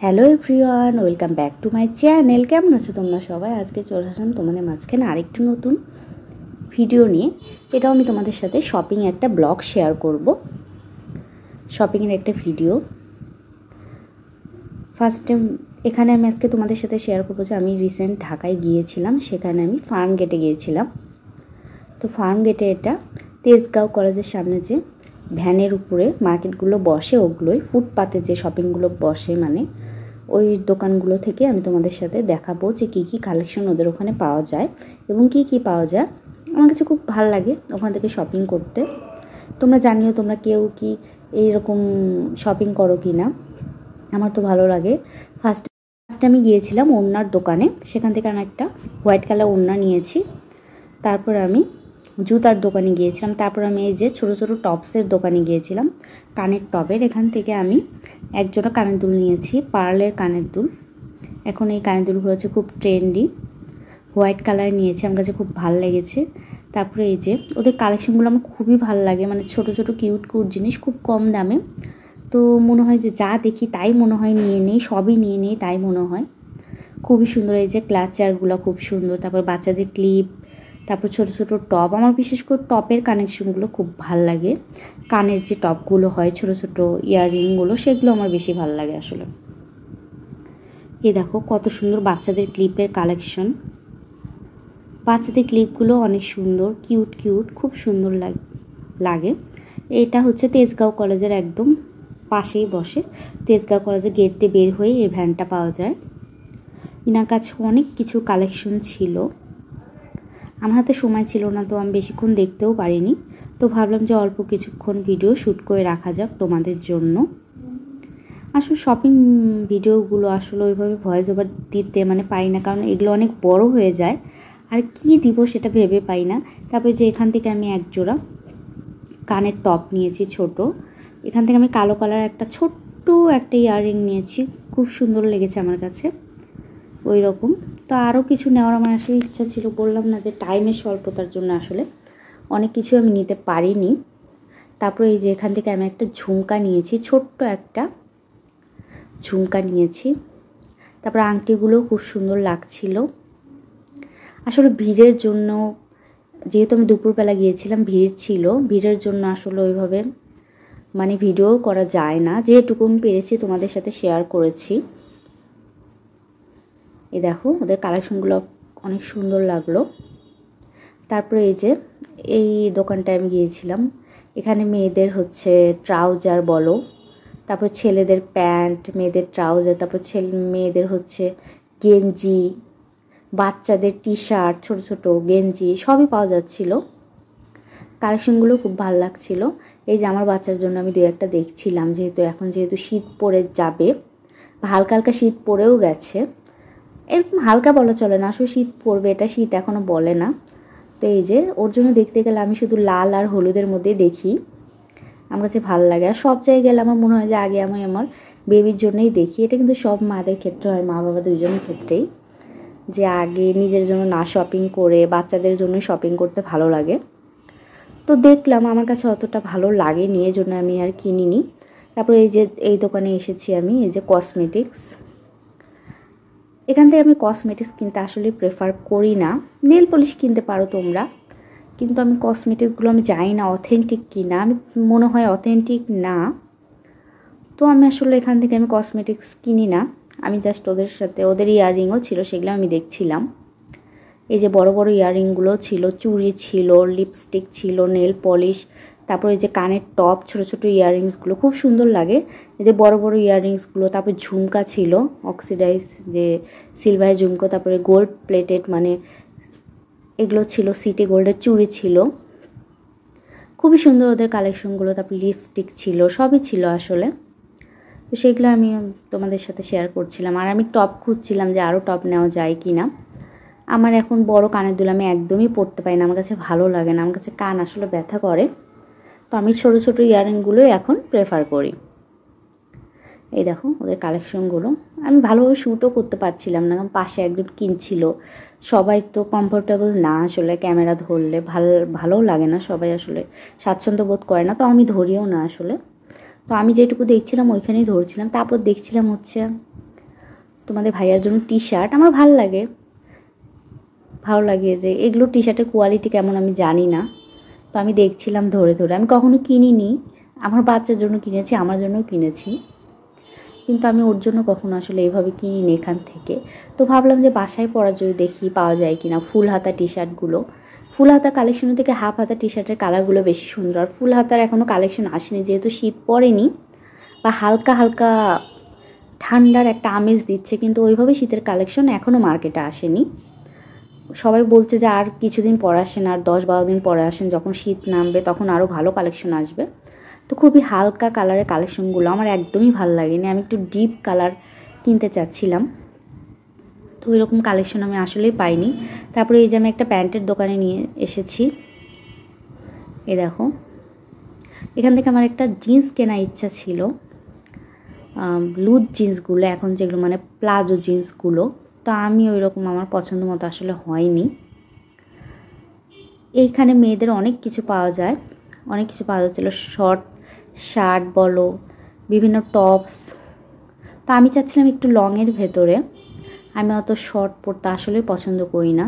Hello everyone, welcome back to my channel. কেমন আছো তোমরা সবাই? আজকে চলে আসলাম তোমাদের মাঝখানে আরেকটু নতুন ভিডিও নিয়ে। এটাও আমি তোমাদের সাথে শপিং একটা ব্লগ শেয়ার করব, শপিংয়ের একটা ভিডিও। ফার্স্টে এখানে আমি আজকে তোমাদের সাথে শেয়ার করবো যে আমি রিসেন্ট ঢাকায় গিয়েছিলাম, সেখানে আমি ফার্ম গেটে গিয়েছিলাম। তো ফার্ম গেটে এটা তেজগাঁও কলেজের সামনে যে ভ্যানের উপরে মার্কেটগুলো বসে, ওগুলোই ফুটপাতে যে শপিংগুলো বসে, মানে ওই দোকানগুলো থেকে আমি তোমাদের সাথে দেখাবো যে কী কী কালেকশন ওদের ওখানে পাওয়া যায় এবং কী কী পাওয়া যায়। আমার কাছে খুব ভালো লাগে ওখান থেকে শপিং করতে। তোমরা জানিও তোমরা কেউ কি এইরকম শপিং করো কি না। আমার তো ভালো লাগে। ফার্স্টে আমি গিয়েছিলাম ওড়নার দোকানে, সেখান থেকে আমি একটা হোয়াইট কালার ওড়না নিয়েছি। তারপর আমি জুতার দোকানে গিয়েছিলাম। তারপর আমি এই যে ছোটো ছোটো টপসের দোকানে গিয়েছিলাম, কানের টপের। এখান থেকে আমি একজোড়া কানের দুল নিয়েছি, পার্লের কানের দুল। এখন এই কানের দুলগুলো হচ্ছে খুব ট্রেন্ডি, হোয়াইট কালার নিয়েছি, আমার কাছে খুব ভালো লেগেছে। তারপরে এই যে ওদের কালেকশনগুলো আমার খুবই ভালো লাগে, মানে ছোটো ছোটো কিউট কিউট জিনিস, খুব কম দামে। তো মনে হয় যে যা দেখি তাই মনে হয় নিয়ে নেই, সবই নিয়ে নেই তাই মনে হয়। খুবই সুন্দর এই যে ক্লাচারগুলো খুব সুন্দর। তারপর বাচ্চাদের ক্লিপ, তারপর ছোটো ছোটো টপ। আমার বিশেষ করে টপের কানেকশনগুলো খুব ভাল লাগে। কানের যে টপগুলো হয় ছোটো ছোটো ইয়াররিংগুলো, সেগুলো আমার বেশি ভালো লাগে আসলে। এই দেখো কত সুন্দর বাচ্চাদের ক্লিপের কালেকশন। বাচ্চাদের ক্লিপগুলো অনেক সুন্দর, কিউট কিউট, খুব সুন্দর লাগে। এটা হচ্ছে তেজগাঁও কলেজের একদম পাশেই বসে। তেজগাঁও কলেজের গেট দিয়ে বের হয়ে এই ভ্যানটা পাওয়া যায়। ইনার কাছে অনেক কিছু কালেকশন ছিল। আমার হাতে সময় ছিল না, তো আমি বেশিক্ষণ দেখতেও পারিনি। তো ভাবলাম যে অল্প কিছুক্ষণ ভিডিও শ্যুট করে রাখা যাক তোমাদের জন্য। আসলে শপিং ভিডিওগুলো আসলে ওইভাবে ভয়েস ওভার দিতে মানে পাই না, কারণ এগুলো অনেক বড় হয়ে যায়, আর কি দিব সেটা ভেবে পাই না। তারপরে যে এখান থেকে আমি একজোড়া কানের টপ নিয়েছি ছোট। এখান থেকে আমি কালো কালার একটা ছোট্ট একটা ইয়াররিং নিয়েছি, খুব সুন্দর লেগেছে আমার কাছে ওই রকম। তো আরও কিছু নেওয়ার আমার আসলে ইচ্ছা ছিল, বললাম না যে টাইমের স্বল্পতার জন্য আসলে অনেক কিছু আমি নিতে পারিনি। তারপরে এই যে এখান থেকে আমি একটা ঝুমকা নিয়েছি, ছোট্ট একটা ঝুমকা নিয়েছি। তারপরে আংটিগুলোও খুব সুন্দর লাগছিল। আসলে ভিড়ের জন্য, যেহেতু আমি দুপুরবেলা গিয়েছিলাম, ভিড় ছিল, ভিড়ের জন্য আসলে ওইভাবে মানে ভিডিও করা যায় না। যেটুকু আমি পেরেছি তোমাদের সাথে শেয়ার করেছি। এই দেখো ওদের কালেকশনগুলো অনেক সুন্দর লাগলো। তারপরে এই যে এই দোকানটায় আমি গিয়েছিলাম, এখানে মেয়েদের হচ্ছে ট্রাউজার বলো, তারপর ছেলেদের প্যান্ট, মেয়েদের ট্রাউজার, তারপর মেয়েদের হচ্ছে গেঞ্জি, বাচ্চাদের টি শার্ট, ছোটো ছোটো গেঞ্জি সবই পাওয়া যাচ্ছিলো। কালেকশনগুলো খুব ভালো লাগছিলো। এই যে আমার বাচ্চার জন্য আমি দু একটা দেখছিলাম, যেহেতু শীত পড়ে যাবে, হালকা হালকা শীত পড়েও গেছে, এরকম হালকা বলা চলে না, আসলে শীত পড়বে, এটা শীত এখনও বলে না। তো এই যে ওর জন্য দেখতে গেলে আমি শুধু লাল আর হলুদের মধ্যে দেখি, আমার কাছে ভালো লাগে। আর সব জায়গায় গেলে আমার মনে হয় যে আগে আমি আমার বেবির জন্যই দেখি। এটা কিন্তু সব মাদের ক্ষেত্রে হয়, মা বাবা দুইজনের ক্ষেত্রেই, যে আগে নিজের জন্য না শপিং করে বাচ্চাদের জন্য শপিং করতে ভালো লাগে। তো দেখলাম আমার কাছে অতটা ভালো লাগেনি, এই জন্য আমি আর কিনিনি। তারপরে এই যে এই দোকানে এসেছি আমি, এই যে কসমেটিক্স। এখান থেকে আমি কসমেটিক্স কিনতে আসলে প্রেফার করি না, নেল পলিশ কিনতে পারো তোমরা, কিন্তু আমি কসমেটিক্সগুলো আমি জানি না অথেন্টিক কি না, আমি মনে হয় অথেন্টিক না। তো আমি আসলে এখান থেকে আমি কসমেটিক্স কিনি না। আমি জাস্ট ওদের সাথে, ওদের ইয়াররিংও ছিল, সেগুলো আমি দেখছিলাম। এই যে বড় বড় ইয়াররিংগুলো ছিল, চুড়ি ছিল, লিপস্টিক ছিল, নেল পলিশ, তারপরে এই যে কানের টপ, ছোটো ছোটো ইয়াররিংসগুলো খুব সুন্দর লাগে। এই যে বড় বড় ইয়াররিংসগুলো, তারপর ঝুমকা ছিল অক্সিডাইজ যে সিলভারের ঝুমকো, তারপরে গোল্ড প্লেটেড মানে এগুলো ছিল, সিটি গোল্ডের চুড়ি ছিল, খুবই সুন্দর ওদের কালেকশনগুলো। তারপর লিপস্টিক ছিল, সবই ছিল আসলে। তো সেগুলো আমি তোমাদের সাথে শেয়ার করছিলাম। আর আমি টপ খুঁজছিলাম যে আরও টপ নেওয়া যায় কি না। আমার এখন বড় কানের দুল আমি একদমই পরতে পারি না, আমার কাছে ভালো লাগে না, আমার কাছে কান আসলে ব্যথা করে। তো আমি ছোটো ছোটো ইয়াররিংগুলোই এখন প্রেফার করি। এই দেখো ওদের কালেকশনগুলো। আমি ভালোভাবে শ্যুটও করতে পারছিলাম না, কারণ পাশে একজন কিনছিল। সবাই তো কমফোর্টেবল না আসলে, ক্যামেরা ধরলে ভালোও লাগে না, সবাই আসলে স্বাচ্ছন্দ্য বোধ করে না, তো আমি ধরিও না আসলে। তো আমি যেটুকু দেখছিলাম ওইখানেই ধরছিলাম। তারপর দেখছিলাম হচ্ছে তোমাদের ভাইয়ার জন্য টি শার্ট। আমার ভালো লাগে যে এগুলো টি শার্টের কোয়ালিটি কেমন আমি জানি না, তো আমি দেখছিলাম ধরে ধরে। আমি কখনো কিনিনি, আমার বাচ্চার জন্য কিনেছি, আমার জন্যও কিনেছি, কিন্তু আমি ওর জন্য কখনো আসলে এইভাবে কিনিনি এখান থেকে। তো ভাবলাম যে বাসায় পরার জন্য দেখি পাওয়া যায় কিনা ফুল হাতা টি শার্টগুলো। ফুল হাতা কালেকশন থেকে হাফ হাতা টি শার্টের কালারগুলো বেশি সুন্দর, আর ফুল হাতার এখনও কালেকশন আসেনি, যেহেতু শীত পড়েনি বা হালকা হালকা ঠান্ডার একটা আমেজ দিচ্ছে, কিন্তু ওইভাবে শীতের কালেকশন এখনও মার্কেটে আসেনি। সবাই বলছে যে আর কিছুদিন পরে আসেন, আর 10-12 দিন পরে আসেন, যখন শীত নামবে তখন আরও ভালো কালেকশন আসবে। তো খুবই হালকা কালারের কালেকশনগুলো আমার একদমই ভালো লাগেনি, আমি একটু ডিপ কালার কিনতে চাচ্ছিলাম, তো ওইরকম কালেকশন আমি আসলেই পাইনি। তারপরে এই যে আমি একটা প্যান্টের দোকানে নিয়ে এসেছি, এ দেখো, এখান থেকে আমার একটা জিন্স কেনার ইচ্ছা ছিল, লুজ জিন্সগুলো এখন যেগুলো মানে প্লাজো জিন্সগুলো, তো আমি ওই রকম আমার পছন্দ মতো আসলে হয়নি। এইখানে মেয়েদের অনেক কিছু পাওয়া যায়, অনেক কিছু পাওয়া যাচ্ছিলো, শর্ট শার্ট বলো, বিভিন্ন টপস। তো আমি চাচ্ছিলাম একটু লংয়ের ভেতরে, আমি অত শর্ট পরতে আসলেই পছন্দ করি না।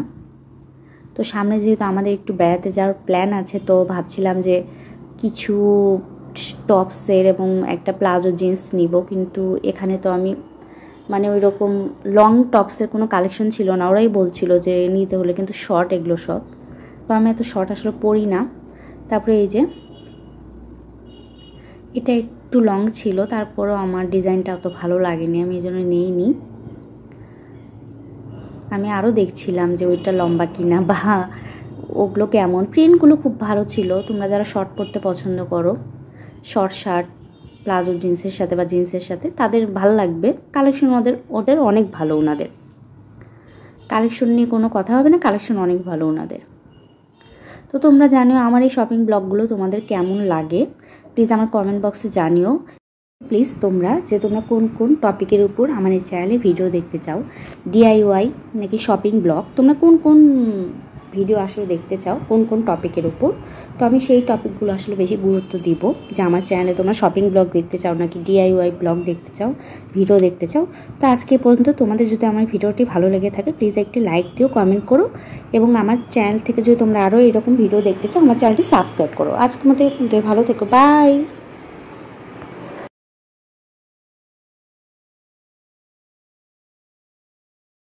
তো সামনে যেহেতু আমাদের একটু বেড়াতে যাওয়ার প্ল্যান আছে, তো ভাবছিলাম যে কিছু টপসের এবং একটা প্লাজো জিন্স নিব, কিন্তু এখানে তো আমি মানে ওই রকম লং টপসের কোনো কালেকশন ছিল না। ওরাই বলছিল যে নিতে হলে কিন্তু শর্ট, এগুলো সব, তো আমি এত শর্ট আসলে পরি না। তারপরে এই যে এটা একটু লং ছিল, তারপরও আমার ডিজাইনটা অত ভালো লাগেনি, আমি এই জন্য নিইনি। আমি আরও দেখছিলাম যে ওইটা লম্বা কিনা বা ওগুলো কেমন, প্রিন্টগুলো খুব ভালো ছিল। তোমরা যারা শর্ট পরতে পছন্দ করো, শর্ট শার্ট প্লাজো জিন্সের সাথে বা জিন্সের সাথে, তাদের ভালো লাগবে। কালেকশন ওদের অনেক ভালো, ওনাদের কালেকশন নিয়ে কোনো কথা হবে না, কালেকশন অনেক ভালো ওনাদের। তো তোমরা জানিও আমার এই শপিং ব্লগগুলো তোমাদের কেমন লাগে, প্লিজ আমার কমেন্ট বক্সে জানিও। প্লিজ তোমরা কোন কোন টপিকের উপর আমার এই চ্যানেলে ভিডিও দেখতে চাও, ডিআইওয়াই নাকি শপিং ব্লগ, তোমরা কোন কোন ভিডিও আসলে দেখতে চাও, কোন কোন টপিকের উপর, তো আমি সেই টপিকগুলো আসলে বেশি গুরুত্ব দিব, যে আমার চ্যানেলে তোমরা শপিং ব্লগ দেখতে চাও নাকি ডিআইওয়াই ব্লগ দেখতে চাও, ভিডিও দেখতে চাও। তো আজকে পর্যন্ত তোমাদের যদি আমার ভিডিওটি ভালো লেগে থাকে, প্লিজ একটি লাইক দিও, কমেন্ট করো, এবং আমার চ্যানেল থেকে যদি তোমরা আরও এরকম ভিডিও দেখতে চাও, আমার চ্যানেলটি সাবস্ক্রাইব করো। আজকের মতো ভালো থেকো, বাই।